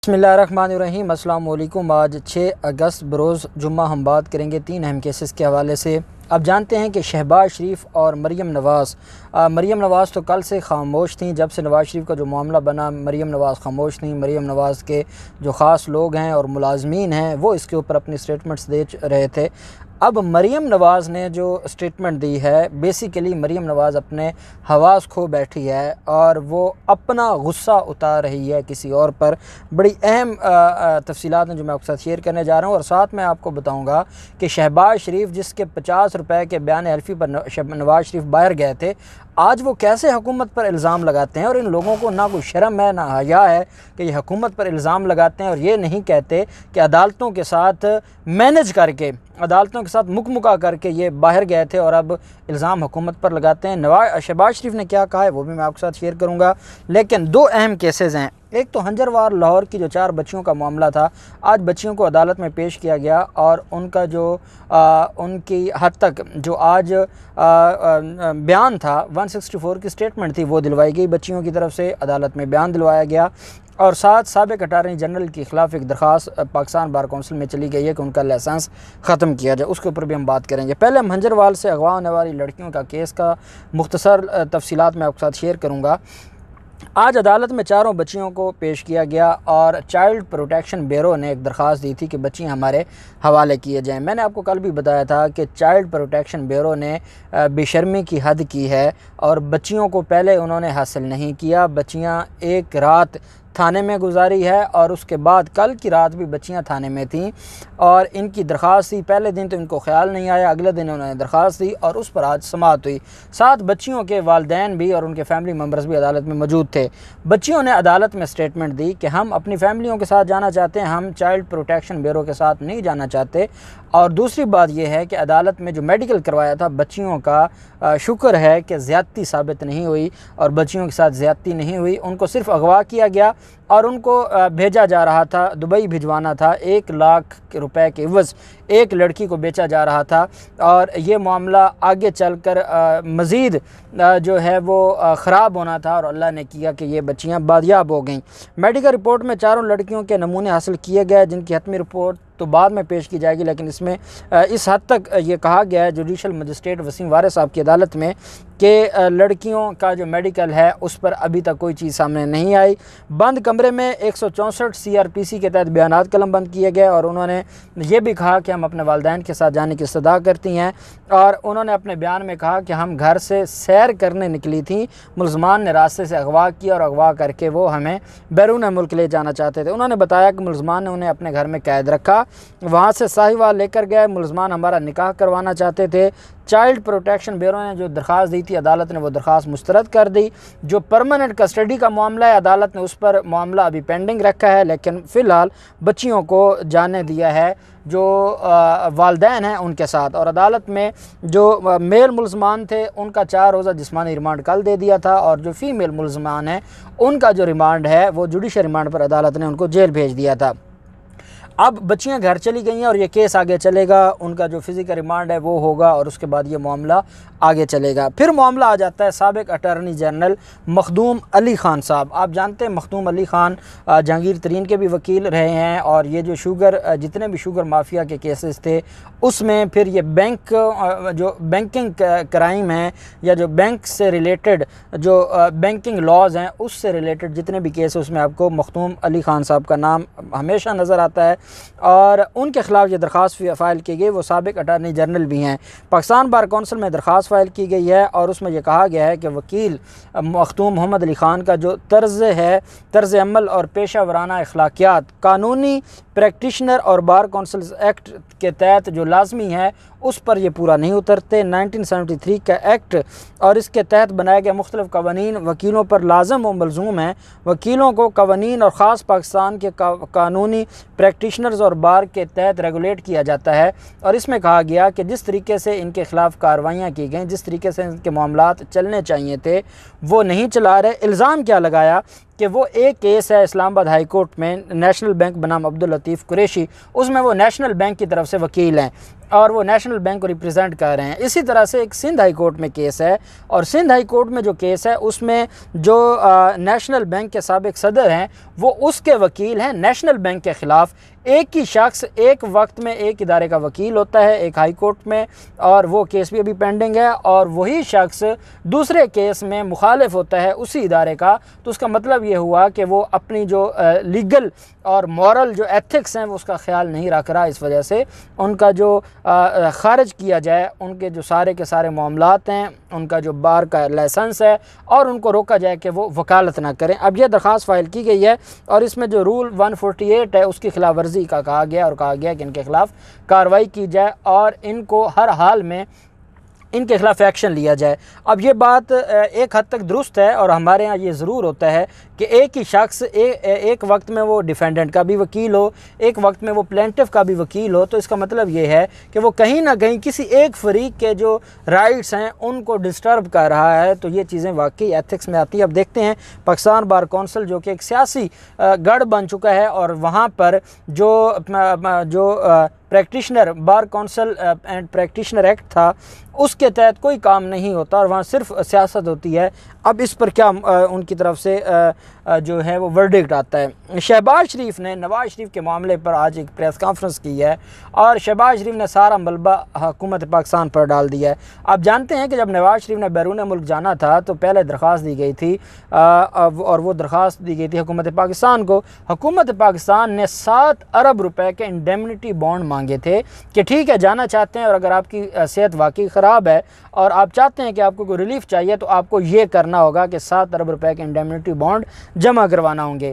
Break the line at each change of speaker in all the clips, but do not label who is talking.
بسم اللہ الرحمن الرحیم۔ السلام علیکم۔ آج 6 اگست بروز جمعہ ہم بات کریں گے 3 اہم کیسز کے حوالے سے۔ اب جانتے ہیں کہ شہباز شریف اور مریم نواز تو کل سے خاموش تھیں۔ جب سے نواز شریف کا جو معاملہ بنا مریم نواز خاموش تھیں۔ مریم نواز کے جو خاص لوگ ہیں اور ملازمین ہیں وہ اس کے اوپر اپنی سٹیٹمنٹس دے رہے تھے۔ اب مریم نواز نے جو سٹیٹمنٹ دی ہے، بیسیکلی مریم نواز اپنے حواس کھو بیٹھی ہے اور وہ اپنا غصہ اتار رہی ہے کسی اور پر۔ بڑی اہم تفصیلات ہیں جو میں آپ کے ساتھ شیئر کرنے جا رہا ہوں، اور ساتھ میں آپ کو بتاؤں گا کہ شہباز شریف جس کے 50 روپے کے بیان حلفی پر نواز شریف باہر گئے تھے، آج وہ کیسے حکومت پر الزام لگاتے ہیں، اور ان لوگوں کو نہ کوئی شرم ہے نہ حیا ہے کہ یہ حکومت پر الزام لگاتے ہیں اور یہ نہیں کہتے کہ عدالتوں کے ساتھ مینج کر کے، عدالتوں کے ساتھ مکمکا کر کے یہ باہر گئے تھے اور اب الزام حکومت پر لگاتے ہیں۔ شہباز شریف نے کیا کہا ہے وہ بھی میں آپ کے ساتھ شیئر کروں گا، لیکن 2 اہم کیسز ہیں۔ ایک تو ہنجروار لاہور کی جو 4 بچیوں کا معاملہ تھا، آج بچیوں کو عدالت میں پیش کیا گیا اور ان کا جو ان کی حد تک جو آج بیان تھا 164 کی سٹیٹمنٹ تھی وہ دلوائی گئی بچیوں کی طرف سے، عدالت میں بیان دلوایا گیا، اور ساتھ سابق اٹارنی جنرل کے خلاف ایک درخواست پاکستان بار کونسل میں چلی گئی ہے کہ ان کا لائسنس ختم کیا جائے، اس کے اوپر بھی ہم بات کریں گے۔ پہلے ہم ہنجروال سے اغوا ہونے والی لڑکیوں کا کیس کا مختصر تفصیلات میں آپ کے ساتھ شیئر کروں گا۔ آج عدالت میں 4 بچیوں کو پیش کیا گیا اور چائلڈ پروٹیکشن بیورو نے ایک درخواست دی تھی کہ بچیاں ہمارے حوالے کیے جائیں۔ میں نے آپ کو کل بھی بتایا تھا کہ چائلڈ پروٹیکشن بیورو نے بے شرمی کی حد کی ہے اور بچیوں کو پہلے انہوں نے حاصل نہیں کیا۔ بچیاں ایک رات تھانے میں گزاری ہے اور اس کے بعد کل کی رات بھی بچیاں تھانے میں تھیں اور ان کی درخواست دی۔ پہلے دن تو ان کو خیال نہیں آیا، اگلے دن انہوں نے درخواست دی اور اس پر آج سماعت ہوئی۔ 7 بچیوں کے والدین بھی اور ان کے فیملی ممبرز بھی عدالت میں موجود تھے۔ بچیوں نے عدالت میں سٹیٹمنٹ دی کہ ہم اپنی فیملیوں کے ساتھ جانا چاہتے ہیں، ہم چائلڈ پروٹیکشن بیورو کے ساتھ نہیں جانا چاہتے۔ اور دوسری بات یہ ہے کہ عدالت میں جو میڈیکل کروایا تھا بچیوں کا، شکر ہے کہ زیادتی ثابت نہیں ہوئی اور بچیوں کے ساتھ زیادتی نہیں ہوئی۔ ان کو صرف اغوا کیا گیا اور ان کو بھیجا جا رہا تھا، دبئی بھجوانا تھا، 1 لاکھ روپے کے عوض ایک لڑکی کو بیچا جا رہا تھا، اور یہ معاملہ آگے چل کر مزید جو ہے وہ خراب ہونا تھا، اور اللہ نے کیا کہ یہ بچیاں بادیاب ہو گئیں۔ میڈیکل رپورٹ میں 4 لڑکیوں کے نمونے حاصل کیے گئے جن کی حتمی رپورٹ تو بعد میں پیش کی جائے گی، لیکن اس میں اس حد تک یہ کہا گیا ہے جوڈیشل مجسٹریٹ وسیم وارث صاحب کی عدالت میں کہ لڑکیوں کا جو میڈیکل ہے اس پر ابھی تک کوئی چیز سامنے نہیں آئی۔ بند کمرے میں 164 CRPC کے تحت بیانات قلم بند کیے گئے اور انہوں نے یہ بھی کہا کہ ہم اپنے والدین کے ساتھ جانے کی استدعا کرتی ہیں، اور انہوں نے اپنے بیان میں کہا کہ ہم گھر سے سیر کرنے نکلی تھیں، ملزمان نے راستے سے اغوا کیا اور اغوا کر کے وہ ہمیں بیرون ملک لے جانا چاہتے تھے۔ انہوں نے بتایا کہ ملزمان نے انہیں اپنے گھر میں قید رکھا، وہاں سے ساہیوال لے کر گئے، ملزمان ہمارا نکاح کروانا چاہتے تھے۔ چائلڈ پروٹیکشن بیورو نے جو درخواست دی تھی عدالت نے وہ درخواست مسترد کر دی۔ جو پرماننٹ کسٹڈی کا معاملہ ہے عدالت نے اس پر معاملہ ابھی پینڈنگ رکھا ہے، لیکن فی الحال بچیوں کو جانے دیا ہے جو والدین ہیں ان کے ساتھ، اور عدالت میں جو میل ملزمان تھے ان کا 4 روزہ جسمانی ریمانڈ کل دے دیا تھا، اور جو فیمیل ملزمان ہیں ان کا جو ریمانڈ ہے وہ جوڈیشل ریمانڈ پر عدالت نے ان کو جیل بھیج دیا تھا۔ اب بچیاں گھر چلی گئی ہیں اور یہ کیس آگے چلے گا، ان کا جو فزیکل ریمانڈ ہے وہ ہوگا اور اس کے بعد یہ معاملہ آگے چلے گا۔ پھر معاملہ آ جاتا ہے سابق اٹارنی جنرل مخدوم علی خان صاحب۔ آپ جانتے ہیں مخدوم علی خان جہانگیر ترین کے بھی وکیل رہے ہیں، اور یہ جو جتنے بھی شوگر مافیا کے کیسز تھے اس میں پھر یہ جو بینکنگ کرائم ہیں یا جو بینک سے ریلیٹڈ جو بینکنگ لاز ہیں اس سے ریلیٹڈ جتنے بھی کیس ہیں اس میں آپ کو مخدوم علی خان صاحب کا نام ہمیشہ نظر آتا ہے، اور ان کے خلاف یہ درخواست فائل کی گئی۔ وہ سابق اٹارنی جنرل بھی ہیں۔ پاکستان بار کونسل میں درخواست فائل کی گئی ہے اور اس میں یہ کہا گیا ہے کہ وکیل مخدوم محمد علی خان کا جو طرز عمل اور پیشہ ورانہ اخلاقیات قانونی پریکٹیشنر اور بار کونسلز ایکٹ کے تحت جو لازمی ہے اس پر یہ پورا نہیں اترتے۔ 1973 کا ایکٹ اور اس کے تحت بنائے گئے مختلف قوانین وکیلوں پر لازم و ملزوم ہیں۔ وکیلوں کو قوانین اور خاص پاکستان کے قانونی پریکٹیشنرز اور بار کے تحت ریگولیٹ کیا جاتا ہے، اور اس میں کہا گیا کہ جس طریقے سے ان کے خلاف کارروائیاں کی گئیں، جس طریقے سے ان کے معاملات چلنے چاہیے تھے وہ نہیں چلا رہے۔ الزام کیا لگایا کہ وہ ایک کیس ہے اسلام آباد ہائی کورٹ میں نیشنل بینک بنام عبداللطیف قریشی، اس میں وہ نیشنل بینک کی طرف سے وکیل ہیں۔ اور وہ نیشنل بینک کو ریپرزینٹ کر رہے ہیں۔ اسی طرح سے ایک سندھ ہائی کورٹ میں کیس ہے، اور سندھ ہائی کورٹ میں جو کیس ہے اس میں جو نیشنل بینک کے سابق صدر ہیں وہ اس کے وکیل ہیں نیشنل بینک کے خلاف۔ ایک ہی شخص ایک وقت میں ایک ادارے کا وکیل ہوتا ہے ایک ہائی کورٹ میں، اور وہ کیس بھی ابھی پینڈنگ ہے، اور وہی شخص دوسرے کیس میں مخالف ہوتا ہے اسی ادارے کا۔ تو اس کا مطلب یہ ہوا کہ وہ اپنی جو لیگل اور مورل جو ایتھکس ہیں وہ اس کا خیال نہیں رکھ رہا، اس وجہ سے ان کا جو خارج کیا جائے، ان کے جو سارے کے سارے معاملات ہیں، ان کا جو بار کا لائسنس ہے، اور ان کو روکا جائے کہ وہ وکالت نہ کریں۔ اب یہ درخواست فائل کی گئی ہے، اور اس میں جو رول 148 ہے اس کی خلاف ورزی کا کہا گیا، اور کہا گیا کہ ان کے خلاف کارروائی کی جائے اور ان کو ہر حال میں ان کے خلاف ایکشن لیا جائے۔ اب یہ بات ایک حد تک درست ہے، اور ہمارے ہاں یہ ضرور ہوتا ہے کہ ایک ہی شخص ایک وقت میں وہ ڈیفینڈنٹ کا بھی وکیل ہو، ایک وقت میں وہ پلینٹف کا بھی وکیل ہو، تو اس کا مطلب یہ ہے کہ وہ کہیں نہ کہیں کسی ایک فریق کے جو رائٹس ہیں ان کو ڈسٹرب کر رہا ہے۔ تو یہ چیزیں واقعی ایتھکس میں آتی ہیں۔ اب دیکھتے ہیں پاکستان بار کونسل جو کہ ایک سیاسی گڑھ بن چکا ہے، اور وہاں پر جو practitioner bar council and practitioner act تھا اس کے تحت کوئی کام نہیں ہوتا، اور وہاں صرف سیاست ہوتی ہے۔ اب اس پر کیا ان کی طرف سے جو ہے وہ ورڈکٹ آتا ہے۔ شہباز شریف نے نواز شریف کے معاملے پر آج ایک پریس کانفرنس کی ہے، اور شہباز شریف نے سارا ملبہ حکومت پاکستان پر ڈال دیا ہے۔ آپ جانتے ہیں کہ جب نواز شریف نے بیرون ملک جانا تھا تو پہلے درخواست دی گئی تھی، اور وہ درخواست دی گئی تھی حکومت پاکستان کو۔ حکومت پاکستان نے 7 ارب روپے کے انڈیمنٹی بانڈ مانگے تھے کہ ٹھیک ہے جانا چاہتے ہیں، اور اگر آپ کی صحت واقعی خراب ہے اور آپ چاہتے ہیں کہ آپ کو کوئی ریلیف چاہیے تو آپ کو یہ کرنا ہوگا کہ 7 ارب روپے کے انڈیمنٹی بانڈ جمع کروانا ہوں گے۔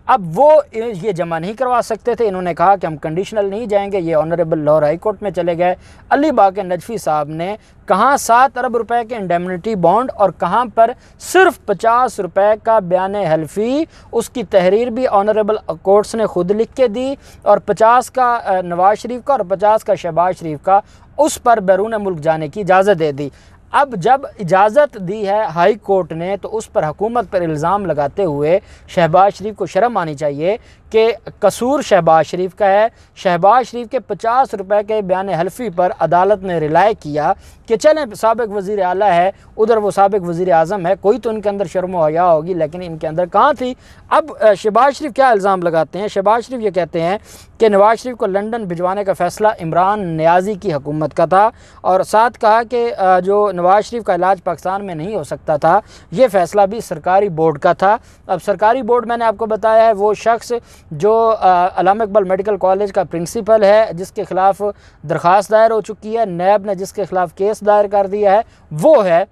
اب وہ یہ جمع نہیں کروا سکتے تھے، انہوں نے کہا کہ ہم کنڈیشنل نہیں جائیں گے۔ یہ آنریبل لاہور ہائی کورٹ میں چلے گئے۔ علی باقر نجفی صاحب نے کہاں 7 ارب روپے کے انڈیمنٹی بانڈ، اور کہاں پر صرف 50 روپے کا بیان حلفی، اس کی تحریر بھی آنریبل کورٹس نے خود لکھ کے دی، اور 50 کا نواز شریف کا اور 50 کا شہباز شریف کا، اس پر بیرون ملک جانے کی اجازت دے دی۔ اب جب اجازت دی ہے ہائی کورٹ نے تو اس پر حکومت پر الزام لگاتے ہوئے شہباز شریف کو شرم آنی چاہیے کہ قصور شہباز شریف کا ہے۔ شہباز شریف کے 50 روپے کے بیان حلفی پر عدالت نے رلائے کیا کہ چلیں سابق وزیر اعلیٰ ہے، ادھر وہ سابق وزیر اعظم ہے، کوئی تو ان کے اندر شرم و حیا ہوگی، لیکن ان کے اندر کہاں تھی۔ اب شہباز شریف کیا الزام لگاتے ہیں؟ شہباز شریف یہ کہتے ہیں کہ نواز شریف کو لندن بھجوانے کا فیصلہ عمران نیازی کی حکومت کا تھا، اور ساتھ کہا کہ جو نواز شریف کا علاج پاکستان میں نہیں ہو سکتا تھا، یہ فیصلہ بھی سرکاری بورڈ کا تھا۔ اب سرکاری بورڈ میں نے آپ کو بتایا ہے وہ شخص جو علامہ اقبال میڈیکل کالج کا پرنسپل ہے، جس کے خلاف درخواست دائر ہو چکی ہے، نیب نے جس کے خلاف کیس دائر کر دیا ہے وہ ہے،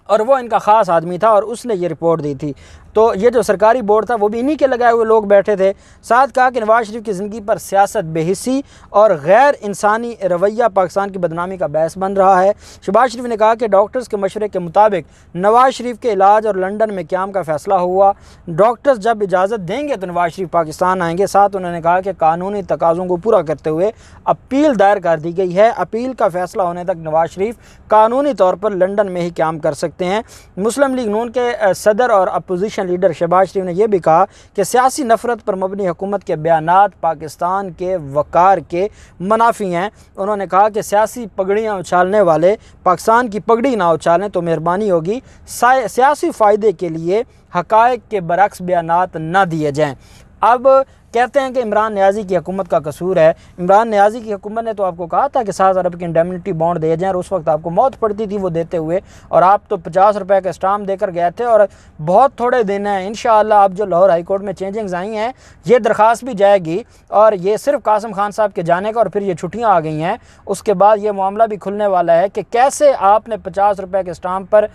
اور وہ ان کا خاص آدمی تھا، اور اس نے یہ رپورٹ دی تھی۔ تو یہ جو سرکاری بورڈ تھا وہ بھی انہی کے لگائے ہوئے لوگ بیٹھے تھے۔ ساتھ کہا کہ نواز شریف کی زندگی پر سیاست بے حسی اور غیر انسانی رویہ پاکستان کی بدنامی کا باعث بن رہا ہے۔ شہباز شریف نے کہا کہ ڈاکٹرز کے مشورے کے مطابق نواز شریف کے علاج اور لندن میں قیام کا فیصلہ ہوا۔ ڈاکٹرز جب اجازت دیں گے تو نواز شریف پاکستان آئیں گے۔ ساتھ انہوں نے کہا کہ قانونی تقاضوں کو پورا کرتے ہوئے اپیل دائر کر دی گئی ہے۔ اپیل کا فیصلہ ہونے تک نواز شریف قانونی طور پر لندن میں ہی قیام کر سکتے ہیں۔ مسلم لیگ نون کے صدر اور اپوزیشن لیڈر شہباز شریف نے یہ بھی کہا کہ سیاسی نفرت پر مبنی حکومت کے بیانات پاکستان کے وقار کے منافی ہیں۔ انہوں نے کہا کہ سیاسی پگڑیاں اچھالنے والے پاکستان کی پگڑی نہ اچھالیں تو مہربانی ہوگی، سیاسی فائدے کے لیے حقائق کے برعکس بیانات نہ دیے جائیں۔ اب کہتے ہیں کہ عمران نیازی کی حکومت کا قصور ہے۔ عمران نیازی کی حکومت نے تو آپ کو کہا تھا کہ 7 ارب کے انڈیمنٹی بانڈ دے جائیں، اور اس وقت آپ کو موت پڑتی تھی وہ دیتے ہوئے، اور آپ تو 50 روپے کا اسٹامپ دے کر گئے تھے، اور بہت تھوڑے دن ہیں انشاءاللہ اب جو لاہور ہائی کورٹ میں چینجنگز آئی ہیں یہ درخواست بھی جائے گی، اور یہ صرف قاسم خان صاحب کے جانے کا، اور پھر یہ چھٹیاں آ گئی ہیں، اس کے بعد یہ معاملہ بھی کھلنے والا ہے کہ کیسے آپ نے 50 روپے کے اسٹامپ پر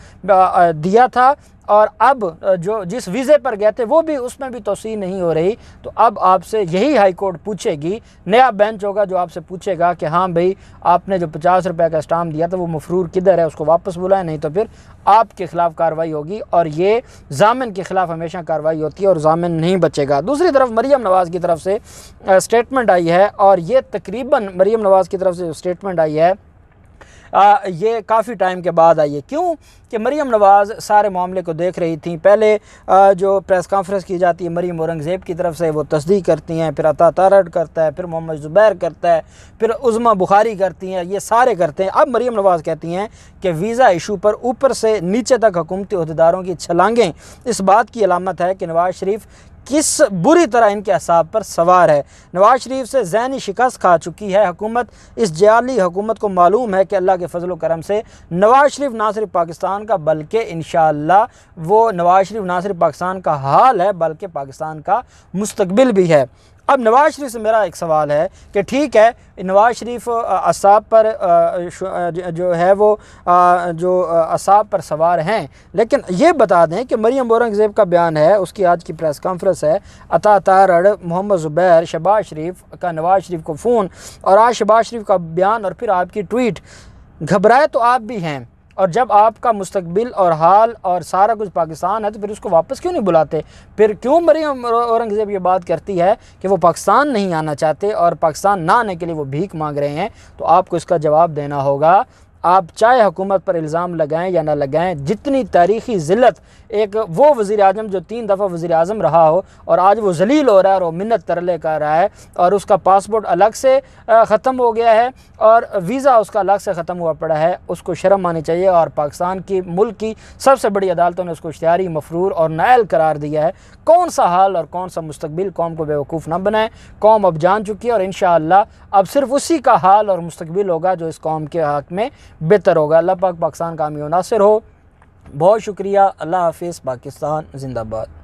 دیا تھا، اور اب جو جس ویزے پر گئے تھے وہ بھی اس میں بھی توسیع نہیں ہو رہی۔ تو اب آپ سے یہی ہائی کورٹ پوچھے گی، نیا بینچ ہوگا جو آپ سے پوچھے گا کہ ہاں بھئی آپ نے جو 50 روپے کا اسٹامپ دیا تھا وہ مفرور کدھر ہے، اس کو واپس بلائیں، نہیں تو پھر آپ کے خلاف کارروائی ہوگی، اور یہ ضامن کے خلاف ہمیشہ کارروائی ہوتی ہے اور ضامن نہیں بچے گا۔ دوسری طرف مریم نواز کی طرف سے اسٹیٹمنٹ آئی ہے، اور یہ تقریباً مریم نواز کی طرف سے اسٹیٹمنٹ آئی ہے یہ کافی ٹائم کے بعد آئی ہے۔ کیوں کہ مریم نواز سارے معاملے کو دیکھ رہی تھیں۔ پہلے جو پریس کانفرنس کی جاتی ہے مریم اورنگزیب کی طرف سے، وہ تصدیق کرتی ہیں، پھر عطا تارڑ کرتا ہے، پھر محمد زبیر کرتا ہے، پھر عظمیٰ بخاری کرتی ہیں، یہ سارے کرتے ہیں۔ اب مریم نواز کہتی ہیں کہ ویزا ایشو پر اوپر سے نیچے تک حکومتی عہدیداروں کی چھلانگیں اس بات کی علامت ہے کہ نواز شریف کس بری طرح ان کے اعصاب پر سوار ہے۔ نواز شریف سے ذہنی شکست کھا چکی ہے حکومت۔ اس جعلی حکومت کو معلوم ہے کہ اللہ کے فضل و کرم سے نواز شریف نہ صرف پاکستان کا بلکہ انشاءاللہ وہ نواز شریف نہ صرف پاکستان کا حال ہے بلکہ پاکستان کا مستقبل بھی ہے۔ اب نواز شریف سے میرا ایک سوال ہے کہ ٹھیک ہے نواز شریف اعصاب پر جو ہے وہ جو اعصاب پر سوار ہیں، لیکن یہ بتا دیں کہ مریم اورنگزیب کا بیان ہے، اس کی آج کی پریس کانفرنس ہے، عطا تارڑ، محمد زبیر، شہباز شریف کا نواز شریف کو فون، اور آج شہباز شریف کا بیان اور پھر آپ کی ٹویٹ، گھبرائے تو آپ بھی ہیں، اور جب آپ کا مستقبل اور حال اور سارا کچھ پاکستان ہے تو پھر اس کو واپس کیوں نہیں بلاتے؟ پھر کیوں مریم اورنگزیب یہ بات کرتی ہے کہ وہ پاکستان نہیں آنا چاہتے اور پاکستان نہ آنے کے لیے وہ بھیک مانگ رہے ہیں؟ تو آپ کو اس کا جواب دینا ہوگا۔ آپ چاہے حکومت پر الزام لگائیں یا نہ لگائیں، جتنی تاریخی ذلت ایک وہ وزیر اعظم جو 3 دفعہ وزیر اعظم رہا ہو اور آج وہ ذلیل ہو رہا ہے اور وہ منت ترلے کر رہا ہے اور اس کا پاسپورٹ الگ سے ختم ہو گیا ہے اور ویزا اس کا الگ سے ختم ہوا پڑا ہے، اس کو شرم آنی چاہیے، اور پاکستان کی ملک کی سب سے بڑی عدالتوں نے اس کو اشتہاری، مفرور اور نائل قرار دیا ہے۔ کون سا حال اور کون سا مستقبل؟ قوم کو بیوقوف نہ بنائیں، قوم اب جان چکی ہے اور انشاءاللہ اب صرف اسی کا حال اور مستقبل ہوگا جو اس قوم کے حق میں بہتر ہوگا۔ اللہ پاک پاکستان کامیاب و ناصر ہو۔ بہت شکریہ، اللہ حافظ، پاکستان زندہ باد۔